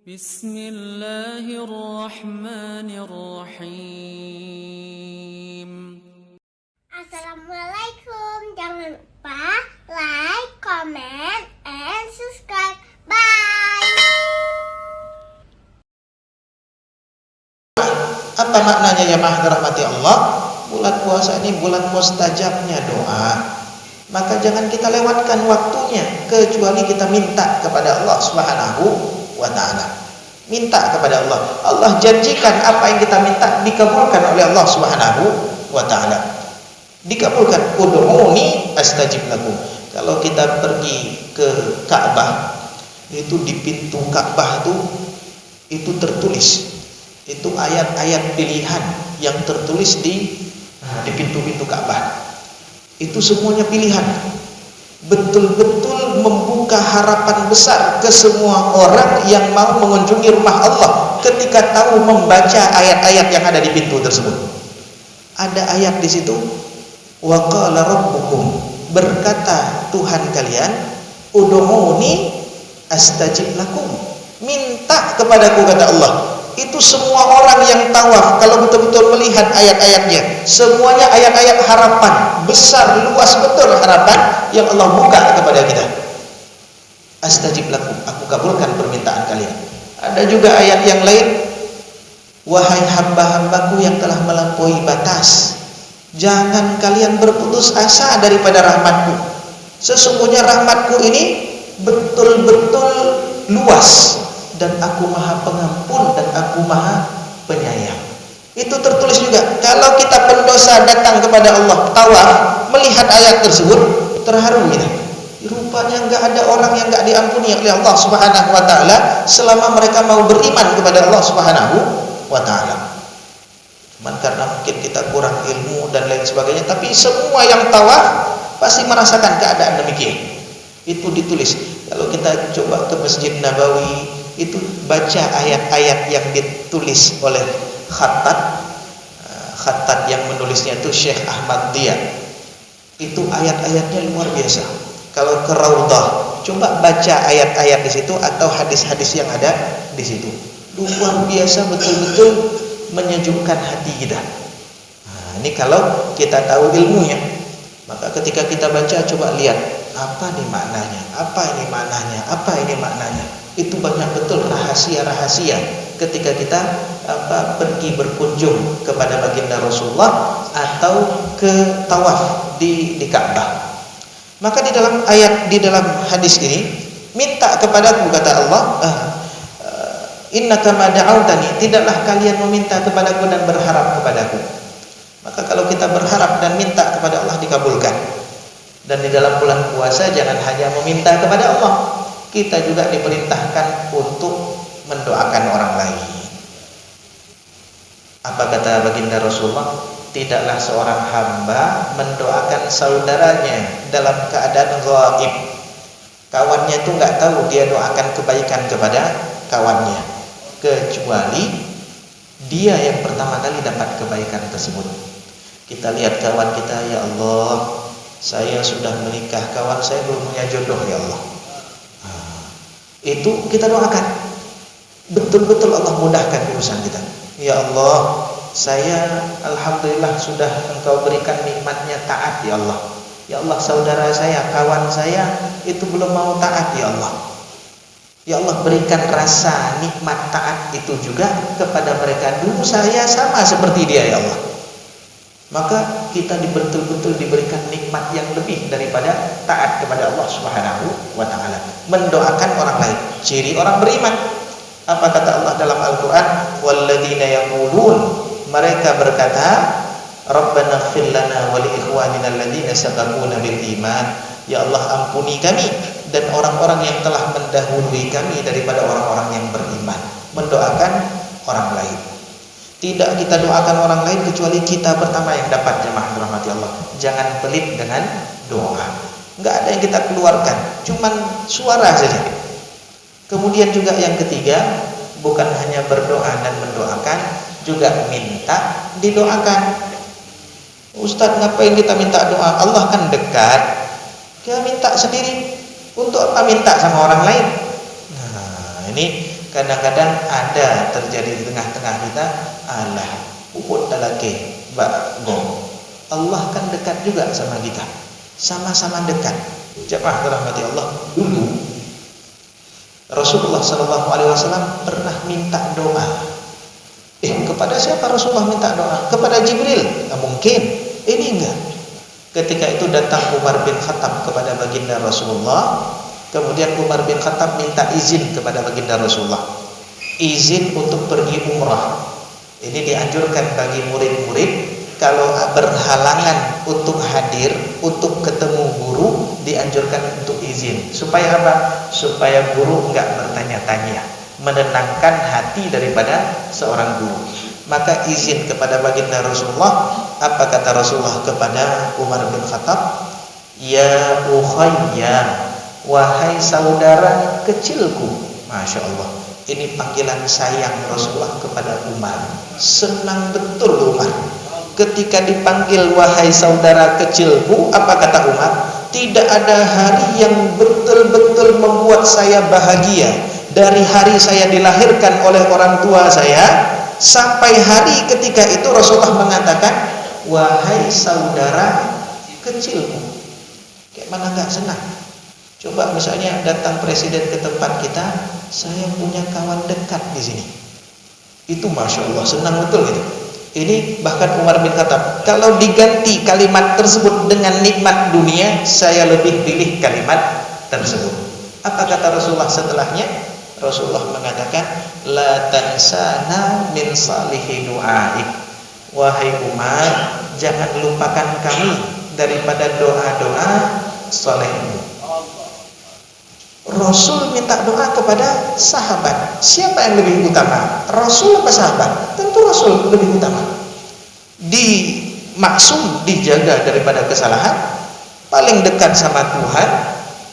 Bismillahirrahmanirrahim. Assalamualaikum. Jangan lupa like, comment, and subscribe. Bye. Apa maknanya ya rahmati Allah? Bulan puasa ini bulan mustajabnya doa. Maka jangan kita lewatkan waktunya kecuali kita minta kepada Allah Subhanahu wa taala. Minta kepada Allah. Allah janjikan apa yang kita minta dikabulkan oleh Allah Subhanahu wa taala. Dikabulkan. Ud'uni astajib lakum. Kalau kita pergi ke Ka'bah, itu di pintu Ka'bah itu tertulis. Itu ayat-ayat pilihan yang tertulis di pintu-pintu Ka'bah. Itu semuanya pilihan. Betul-betul membuka harapan besar ke semua orang yang mau mengunjungi rumah Allah ketika tahu membaca ayat-ayat yang ada di pintu tersebut. Ada ayat di situ, wa qala rabbukum, berkata Tuhan kalian, ud'uni astajib lakum, minta kepadaku, kata Allah. Itu semua orang yang tawaf kalau betul-betul melihat ayat-ayatnya, semuanya ayat-ayat harapan besar, luas betul harapan yang Allah buka kepada kita. Astajib lakum, aku kabulkan permintaan kalian. Ada juga ayat yang lain, wahai hamba-hambaku yang telah melampaui batas, jangan kalian berputus asa daripada rahmatku. Sesungguhnya rahmatku ini betul-betul luas, dan aku maha pengampun dan aku maha penyayang. Itu tertulis juga. Kalau kita pendosa datang kepada Allah tawaf, melihat ayat tersebut, terharu kita. Rupanya enggak ada orang yang enggak diampuni oleh Allah Subhanahu wa taala selama mereka mau beriman kepada Allah Subhanahu wa taala. Cuman karena mungkin kita kurang ilmu dan lain sebagainya, tapi semua yang tawaf pasti merasakan keadaan demikian. Itu ditulis. Kalau kita coba ke Masjid Nabawi, itu baca ayat-ayat yang ditulis oleh khattat yang menulisnya itu Syekh Ahmad Dia. Itu ayat-ayatnya luar biasa. Kalau ke Raudhah, coba baca ayat-ayat di situ atau hadis-hadis yang ada di situ. Luar biasa, betul-betul menyejukkan hati kita. Nah, ini kalau kita tahu ilmunya. Maka ketika kita baca, coba lihat apa nih maknanya, apa ini maknanya, apa ini maknanya. Itu banyak betul rahasia-rahasia ketika kita pergi berkunjung kepada baginda Rasulullah atau ke tawaf di Ka'bah. Maka di dalam ayat, di dalam hadis ini, minta kepadaku, kata Allah, innaka ma da'autani, tidaklah kalian meminta kepadaku dan berharap kepadaku. Maka kalau kita berharap dan minta kepada Allah, dikabulkan. Dan di dalam bulan puasa jangan hanya meminta kepada Allah, kita juga diperintahkan untuk mendoakan orang lain. Apa kata baginda Rasulullah? Tidaklah seorang hamba mendoakan saudaranya dalam keadaan ghaib. Kawannya itu enggak tahu dia doakan kebaikan kepada kawannya, kecuali dia yang pertama kali dapat kebaikan tersebut. Kita lihat kawan kita, ya Allah, saya sudah menikah, kawan saya belum punya jodoh, ya Allah. Itu kita doakan, betul-betul Allah mudahkan urusan kita. Ya Allah, saya alhamdulillah sudah Engkau berikan nikmatnya taat, ya Allah. Ya Allah, saudara saya, kawan saya itu belum mau taat, ya Allah. Ya Allah, berikan rasa nikmat taat itu juga kepada mereka. Dulu saya sama seperti dia, ya Allah. Maka kita betul-betul diberikan nikmat yang lebih daripada taat kepada Allah Subhanahu wa taala. Mendoakan orang lain, ciri orang beriman. Apa kata Allah dalam Al-Qur'an? Walladzina yaqulun, mereka berkata, Rabbana ighfir lana wa li ikhwanina alladzina sabaquna bil iman. Ya Allah, ampuni kami dan orang-orang yang telah mendahului kami daripada orang-orang yang beriman. Mendoakan orang lain. Tidak kita doakan orang lain kecuali kita pertama yang dapat, jemaah rahmati Allah. Jangan pelit dengan doa. Enggak ada yang kita keluarkan, cuman suara saja. Kemudian juga yang ketiga, bukan hanya berdoa dan mendoakan, juga minta didoakan. Ustadz, ngapain kita minta doa? Allah kan dekat. Kita minta sendiri. Untuk apa minta sama orang lain? Nah, ini kadang-kadang ada terjadi di tengah-tengah kita, alah uput dalake mbak gong. Allah kan dekat juga sama kita, sama-sama dekat. Jemaah dirahmati Allah, dulu Rasulullah SAW pernah minta doa. Kepada siapa Rasulullah minta doa? Kepada Jibril? Nggak mungkin. Ini enggak. Ketika itu datang Umar bin Khattab kepada baginda Rasulullah. Kemudian Umar bin Khattab minta izin kepada baginda Rasulullah, izin untuk pergi umrah. Ini dianjurkan bagi murid-murid kalau berhalangan untuk hadir, untuk ketemu guru, dianjurkan untuk izin. Supaya apa? Supaya guru enggak bertanya-tanya, menenangkan hati daripada seorang guru. Maka izin kepada baginda Rasulullah. Apa kata Rasulullah kepada Umar bin Khattab? Ya ukhayya, wahai saudara kecilku. Masya Allah, ini panggilan sayang Rasulullah kepada Umar. Senang betul Umar ketika dipanggil wahai saudara kecilku. Apa kata Umar? Tidak ada hari yang betul-betul membuat saya bahagia dari hari saya dilahirkan oleh orang tua saya sampai hari ketika itu Rasulullah mengatakan wahai saudara kecilku. Kayak mana gak senang? Coba misalnya datang presiden ke tempat kita, saya punya kawan dekat di sini. Itu Masya Allah, senang betul gitu. Ini bahkan Umar bin Khattab, kalau diganti kalimat tersebut dengan nikmat dunia, saya lebih pilih kalimat tersebut. Apa kata Rasulullah setelahnya? Rasulullah mengatakan, la tansana min salihi du'aik. Wahai Umar, jangan lupakan kami daripada doa-doa salehmu. Rasul minta doa kepada sahabat. Siapa yang lebih utama? Rasul atau sahabat? Tentu Rasul lebih utama. Dimaksum, dijaga daripada kesalahan, paling dekat sama Tuhan,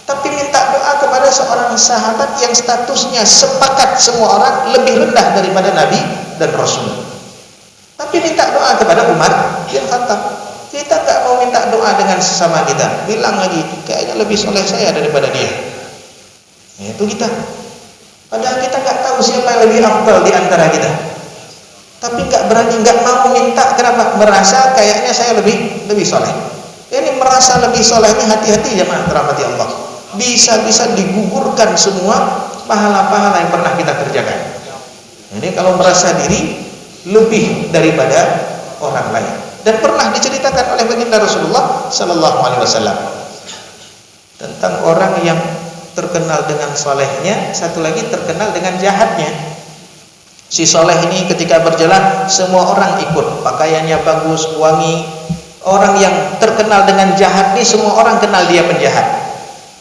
tapi minta doa kepada seorang sahabat yang statusnya sepakat semua orang lebih rendah daripada Nabi dan Rasul. Tapi minta doa kepada Umar bin Khattab. Kita gak mau minta doa dengan sesama kita, bilang lagi kayaknya lebih soleh saya daripada dia. Itu kita. Padahal kita nggak tahu siapa yang lebih afdal di antara kita. Tapi nggak berani, nggak mau minta. Kenapa? Merasa kayaknya saya lebih soleh. Ini merasa lebih soleh ini hati-hati jemaah dirahmati Allah. Bisa-bisa digugurkan semua pahala-pahala yang pernah kita kerjakan. Ini kalau merasa diri lebih daripada orang lain. Dan pernah diceritakan oleh baginda Rasulullah Sallallahu Alaihi Wasallam tentang orang yang terkenal dengan solehnya, satu lagi terkenal dengan jahatnya. Si soleh ini ketika berjalan semua orang ikut, pakaiannya bagus, wangi. Orang yang terkenal dengan jahat ini semua orang kenal dia penjahat.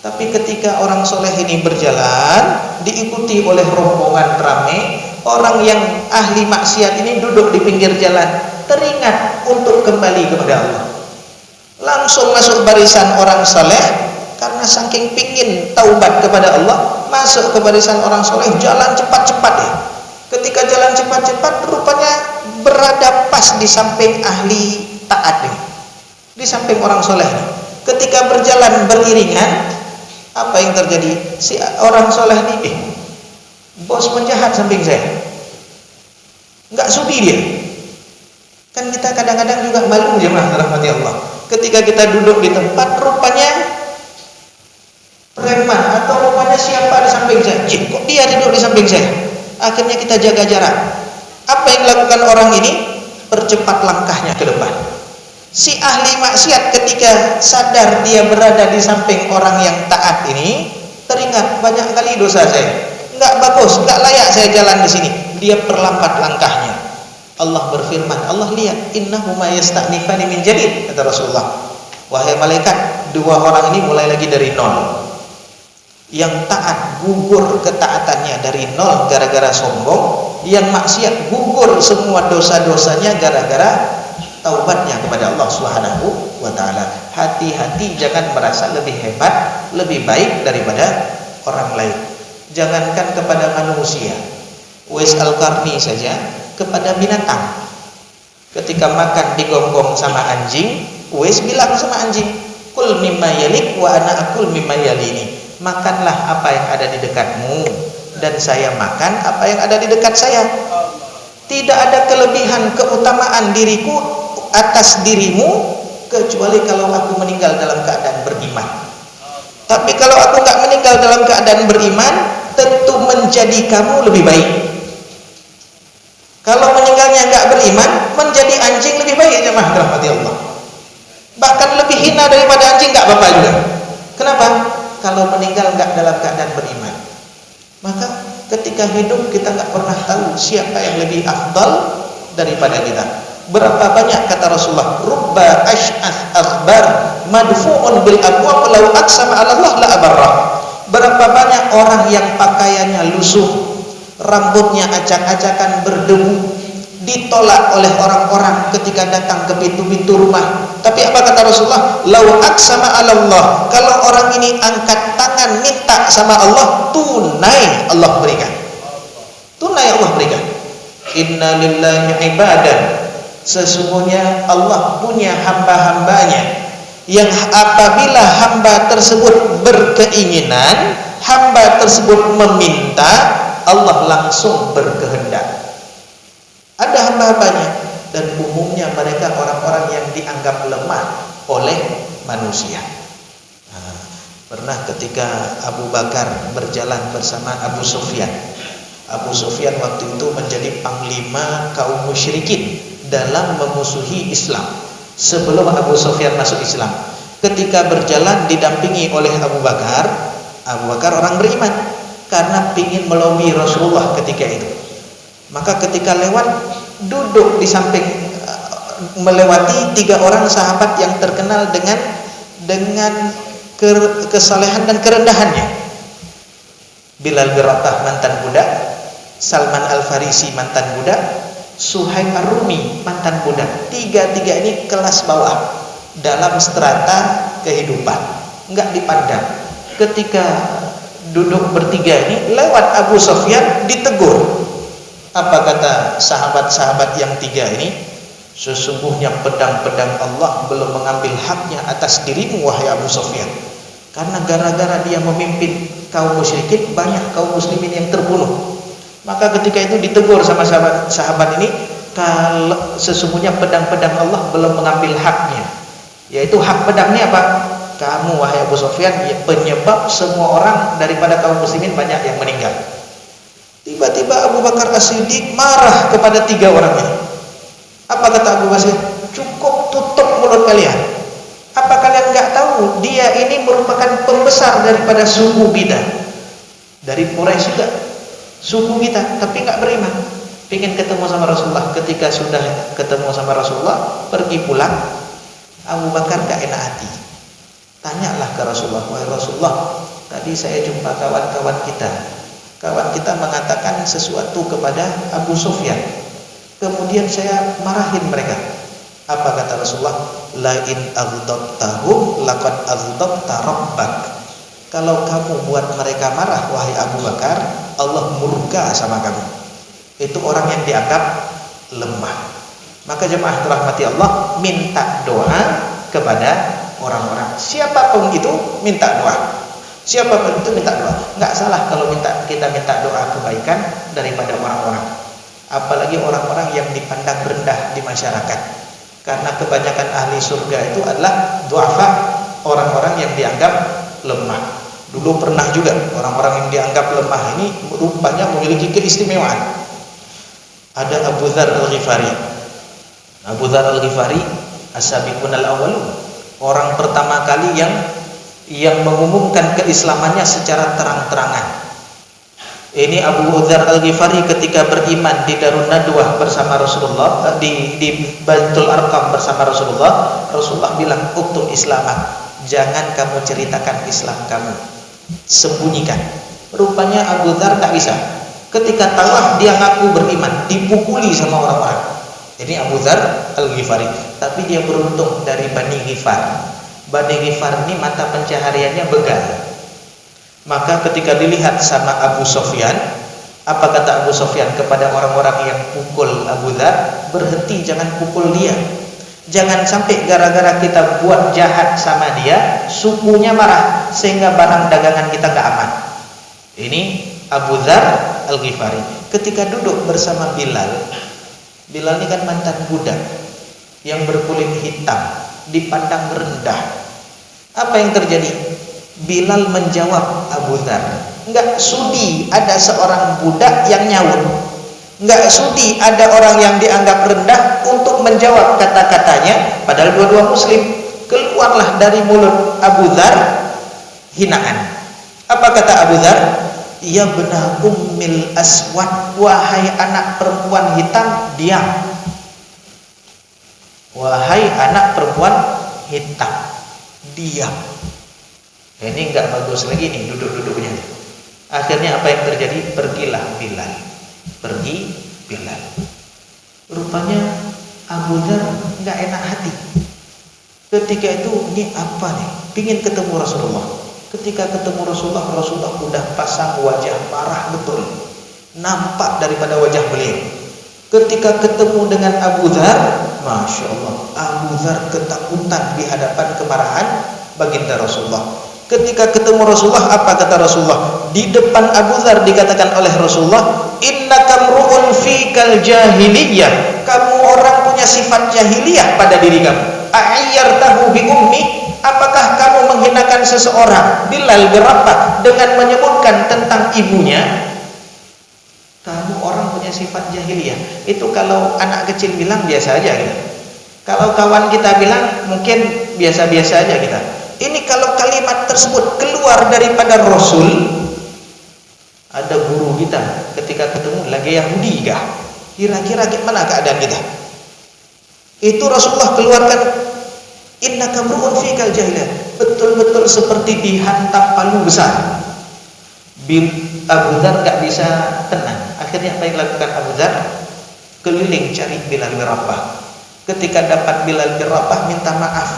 Tapi ketika orang soleh ini berjalan, diikuti oleh rombongan ramai, orang yang ahli maksiat ini duduk di pinggir jalan, teringat untuk kembali kepada Allah. Langsung masuk barisan orang soleh. Karena saking pingin taubat kepada Allah, masuk ke barisan orang soleh, jalan cepat-cepat ya. Ketika jalan cepat-cepat, rupanya berada pas di samping ahli taat nih, di samping orang soleh. Ketika berjalan beriringan, apa yang terjadi? Si orang soleh ini, bos penjahat samping saya, nggak sudi dia. Kan kita kadang-kadang juga malu jemaah rahmati Allah. Ketika kita duduk di tempat, rupanya preman atau rupanya siapa di samping saya, kok dia duduk di samping saya. Akhirnya kita jaga jarak. Apa yang dilakukan orang ini? Percepat langkahnya ke depan. Si ahli maksiat ketika sadar dia berada di samping orang yang taat ini, teringat banyak kali dosa saya, nggak bagus, nggak layak saya jalan di sini. Dia perlambat langkahnya. Allah berfirman, Allah lihat, innahuma yasta'nifani min jadid, kata Rasulullah. Wahai malaikat, dua orang ini mulai lagi dari nol. Yang taat gugur ketaatannya dari nol gara-gara sombong, yang maksiat gugur semua dosa-dosanya gara-gara taubatnya kepada Allah Subhanahu wa taala. Hati-hati, jangan merasa lebih hebat, lebih baik daripada orang lain. Jangankan kepada manusia, Uwais Al-Qarni saja kepada binatang. Ketika makan digonggong sama anjing, Uwais bilang sama anjing, kul mimma yalik wa ana akul mimma yalini. Makanlah apa yang ada di dekatmu, dan saya makan apa yang ada di dekat saya. Tidak ada kelebihan keutamaan diriku atas dirimu kecuali kalau aku meninggal dalam keadaan beriman. Tapi kalau aku nggak meninggal dalam keadaan beriman, tentu menjadi kamu lebih baik. Kalau meninggalnya nggak beriman, menjadi anjing lebih baik, jemaah rahmati Allah. Bahkan lebih hina daripada anjing, nggak apa-apa juga. Kenapa? Kalau meninggal nggak dalam keadaan beriman. Maka ketika hidup kita nggak pernah tahu siapa yang lebih afdal daripada kita. Berapa banyak kata Rasulullah, rubba ash'ath akhbar madfu'un bil abwab law aqsama 'ala Allah la abarrah. Berapa banyak orang yang pakaiannya lusuh, rambutnya acak-acakan berdebu, ditolak oleh orang-orang ketika datang ke pintu-pintu rumah. Tapi apa kata Rasulullah? Law aqsama 'ala Allah. Kalau orang ini angkat tangan minta sama Allah, tunai Allah berikan. Tunai Allah berikan. Inna lillahi ibadan. Sesungguhnya Allah punya hamba-hambanya yang apabila hamba tersebut berkeinginan, hamba tersebut meminta, Allah langsung berkehendak. Ada hamba-hambanya, dan umumnya mereka orang-orang yang dianggap lemah oleh manusia. Pernah ketika Abu Bakar berjalan bersama Abu Sufyan. Abu Sufyan waktu itu menjadi panglima kaum musyrikin dalam memusuhi Islam sebelum Abu Sufyan masuk Islam. Ketika berjalan didampingi oleh Abu Bakar orang beriman karena ingin melobi Rasulullah ketika itu. Maka ketika lewat, duduk di samping, melewati 3 orang sahabat yang terkenal dengan kesalehan dan kerendahannya. Bilal bin Rabah mantan budak, Salman Al-Farisi mantan budak, Suhaib Ar-Rumi mantan budak. 3 ini kelas bawah dalam strata kehidupan, enggak dipandang. Ketika duduk bertiga ini, lewat Abu Sufyan, ditegur. Apa kata sahabat-sahabat yang 3 ini? Sesungguhnya pedang-pedang Allah belum mengambil haknya atas dirimu, wahai Abu Sufyan. Karena gara-gara dia memimpin kaum musyrikin, banyak kaum muslimin yang terbunuh. Maka ketika itu ditegur sama sahabat ini, kalau sesungguhnya pedang-pedang Allah belum mengambil haknya. Yaitu hak pedang ini apa? Kamu, wahai Abu Sufyan, penyebab semua orang daripada kaum muslimin banyak yang meninggal. Tiba-tiba Abu Bakar As-Siddiq marah kepada 3 orang ini. Apa kata Abu Bakar? Cukup, tutup mulut kalian. Apa kalian nggak tahu dia ini merupakan pembesar daripada suku kita, dari Quraisy juga, suku kita, tapi nggak beriman. Pengen ketemu sama Rasulullah. Ketika sudah ketemu sama Rasulullah, pergi pulang. Abu Bakar nggak enak hati. Tanyalah ke Rasulullah, wahai Rasulullah, tadi saya jumpa kawan-kawan kita. Kawan kita mengatakan sesuatu kepada Abu Sufyan. Kemudian saya marahin mereka. Apa kata Rasulullah? Lain aghdabtahum laqad aghdabta rabbak. Kalau kamu buat mereka marah, wahai Abu Bakar, Allah murka sama kamu. Itu orang yang dianggap lemah. Maka jemaah dirahmati Allah, minta doa kepada orang-orang. Siapapun itu minta doa. Siapapun itu minta doa. Nggak salah kalau kita minta doa kebaikan daripada orang-orang. Apalagi orang-orang yang dipandang rendah di masyarakat. Karena kebanyakan ahli surga itu adalah du'afa, orang-orang yang dianggap lemah. Dulu pernah juga orang-orang yang dianggap lemah ini rupanya memiliki keistimewaan. Ada Abu Dzar Al-Ghifari. Abu Dzar Al-Ghifari as-sabiqun al-awwalun, orang pertama kali yang mengumumkan keislamannya secara terang-terangan. Ini Abu Dzar Al-Ghifari ketika beriman di Darun Nadwah bersama Rasulullah, di Baitul Arqam bersama Rasulullah bilang, "Uktub Islamah, jangan kamu ceritakan Islam kamu, sembunyikan." Rupanya Abu Dzar tak bisa. Ketika tawaf dia ngaku beriman, dipukuli sama orang-orang. Ini Abu Dzar Al-Ghifari, tapi dia beruntung dari Bani Ghifar. Bani Ghifar ini mata pencahariannya begal. Maka ketika dilihat sama Abu Sufyan, apa kata Abu Sufyan kepada orang-orang yang pukul Abu Dzar? Berhenti, jangan pukul dia. Jangan sampai gara-gara kita buat jahat sama dia, sukunya marah sehingga barang dagangan kita gak aman. Ini Abu Dzar Al-Ghifari ketika duduk bersama Bilal. Bilal ini kan mantan budak yang berkulit hitam, dipandang rendah. Apa yang terjadi? Bilal menjawab Abu Dzar, enggak sudi ada seorang budak yang nyaut, enggak sudi ada orang yang dianggap rendah untuk menjawab kata-katanya, padahal dua-dua muslim. Keluarlah dari mulut Abu Dzar hinaan. Apa kata Abu Dzar? Ya bena ummil aswad, wahai anak perempuan hitam, diam. Wahai anak perempuan hitam, diam. Ini enggak bagus lagi nih duduk-duduknya. Akhirnya apa yang terjadi? Pergilah Bilal. Pergi Bilal. Rupanya Abu Dzar enggak enak hati. Ketika itu, ini apa nih? Pingin ketemu Rasulullah. Ketika ketemu Rasulullah, Rasulullah udah pasang wajah marah betul, nampak daripada wajah beliau. Ketika ketemu dengan Abu Dzar, Masya Allah, Abu Dzar ketakutan di hadapan kemarahan baginda Rasulullah. Ketika ketemu Rasulullah, apa kata Rasulullah? Di depan Abu Dzar dikatakan oleh Rasulullah, innaka mru'un fikal jahiliyah, kamu orang punya sifat jahiliyah pada diri kamu. A'iyyartahu bi ummi, apakah kamu menghinakan seseorang Bilal berapa dengan menyebutkan tentang ibunya? Kamu orang punya sifat jahiliyah. Itu kalau anak kecil bilang biasa aja gitu. Kalau kawan kita bilang mungkin biasa-biasa aja kita. Ini kalau kalimat tersebut keluar daripada Rasul, ada guru kita ketika ketemu lagi Yahudi kah? Kira-kira gimana keadaan kita? Itu Rasulullah keluarkan, innaka mru'un fikal jahiliyah, betul-betul seperti dihantam palu besar. Abu Dzar gak bisa tenang. Akhirnya apa yang dilakukan Abu Dzar? Keliling cari Bilal bin Rabah. Ketika dapat Bilal bin Rabah, minta maaf.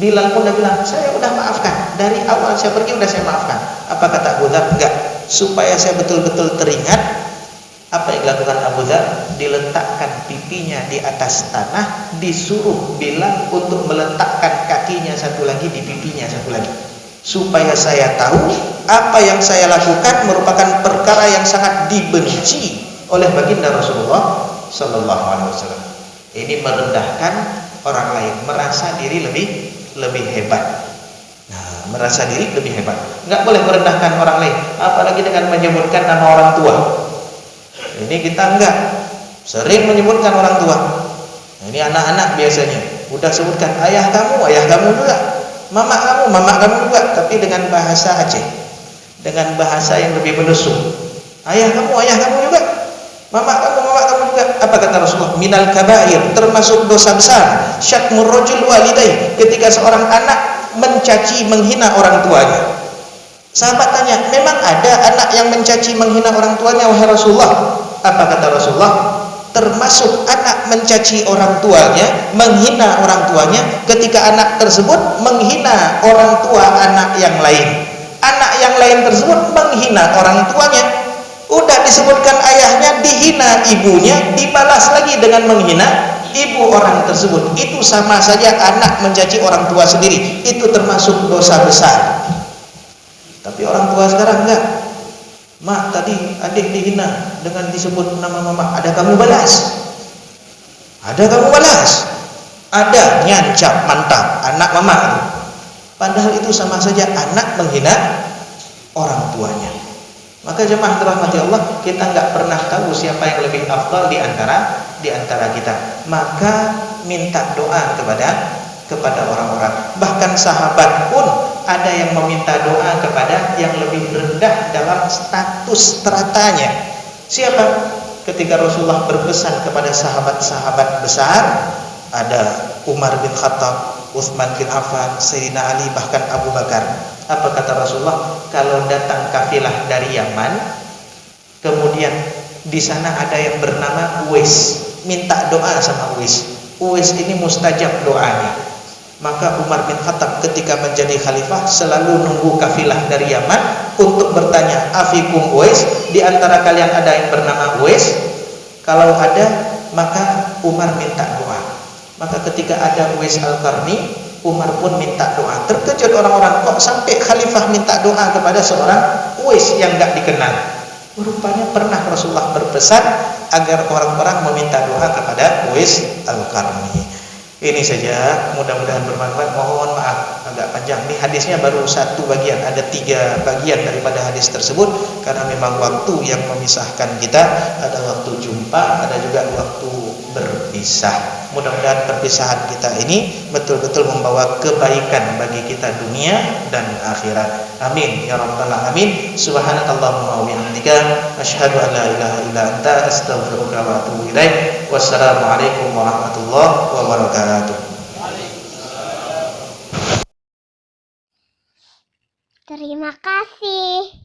Bilal pun udah bilang, saya udah maafkan, dari awal saya pergi udah saya maafkan. Apa kata Abu Dzar? Enggak, supaya saya betul-betul teringat. Apa yang dilakukan Abu Dzar? Diletakkan pipinya di atas tanah, disuruh Bilal untuk meletakkan kakinya satu lagi di pipinya satu lagi, supaya saya tahu apa yang saya lakukan merupakan perkara yang sangat dibenci oleh baginda Rasulullah Sallallahu Alaihi Wasallam. Ini merendahkan orang lain, merasa diri lebih hebat. Nah, merasa diri lebih hebat. Nggak boleh merendahkan orang lain, apalagi dengan menyebutkan nama orang tua. Ini kita enggak sering menyebutkan orang tua. Nah, ini anak-anak biasanya udah sebutkan ayah kamu juga, mama kamu juga, tapi dengan bahasa Aceh, dengan bahasa yang lebih menusuk. Ayah kamu juga, mama kamu juga. Apa kata Rasulullah? Minal kabair, termasuk dosa besar, syatmur rajul walidayhi, ketika seorang anak mencaci menghina orang tuanya. Sahabat tanya, memang ada anak yang mencaci menghina orang tuanya wahai Rasulullah? Apa kata Rasulullah? Termasuk anak mencaci orang tuanya, menghina orang tuanya, ketika anak tersebut menghina orang tua anak yang lain. Anak yang lain tersebut menghina orang tuanya. Udah disebutkan ayahnya, dihina ibunya, dibalas lagi dengan menghina ibu orang tersebut. Itu sama saja anak mencaci orang tua sendiri. Itu termasuk dosa besar. Tapi orang tua sekarang enggak. Mak, tadi adik dihina dengan disebut nama mama, ada kamu balas. Ada kamu balas. Ada nyancap mantap anak mama. Padahal itu sama saja anak menghina orang tuanya. Maka jemaah dirahmati Allah, kita enggak pernah tahu siapa yang lebih afdal di antara kita. Maka minta doa kepada orang-orang. Bahkan sahabat pun ada yang meminta doa kepada yang lebih rendah dalam status teratanya. Siapa? Ketika Rasulullah berpesan kepada sahabat-sahabat besar, ada Umar bin Khattab, Utsman bin Affan, Sayyidina Ali, bahkan Abu Bakar. Apa kata Rasulullah? Kalau datang kafilah dari Yaman, kemudian di sana ada yang bernama Uwais, minta doa sama Uwais. Uwais ini mustajab doanya. Maka Umar bin Khattab ketika menjadi khalifah selalu nunggu kafilah dari Yaman untuk bertanya, afikum Uwais, di antara kalian ada yang bernama Uwais? Kalau ada, maka Umar minta doa. Maka ketika ada Uwais Al-Qarni, Umar pun minta doa. Terkejut orang-orang, kok sampai khalifah minta doa kepada seorang Uwais yang enggak dikenal. Rupanya pernah Rasulullah berpesan agar orang-orang meminta doa kepada Uwais Al-Qarni. Ini saja, mudah-mudahan bermanfaat. Mohon maaf agak panjang. Ini hadisnya baru satu bagian, ada 3 bagian daripada hadis tersebut karena memang waktu yang memisahkan kita, ada waktu jumpa, ada juga waktu berpisah. Mudah-mudahan perpisahan kita ini betul-betul membawa kebaikan bagi kita dunia dan akhirat. Amin ya rabbal alamin. Subhanakallahumma wa bihamdika asyhadu an la ilaha illa anta astaghfiruka wa atubu ilaik. Wassalamualaikum warahmatullahi wabarakatuh. Terima kasih.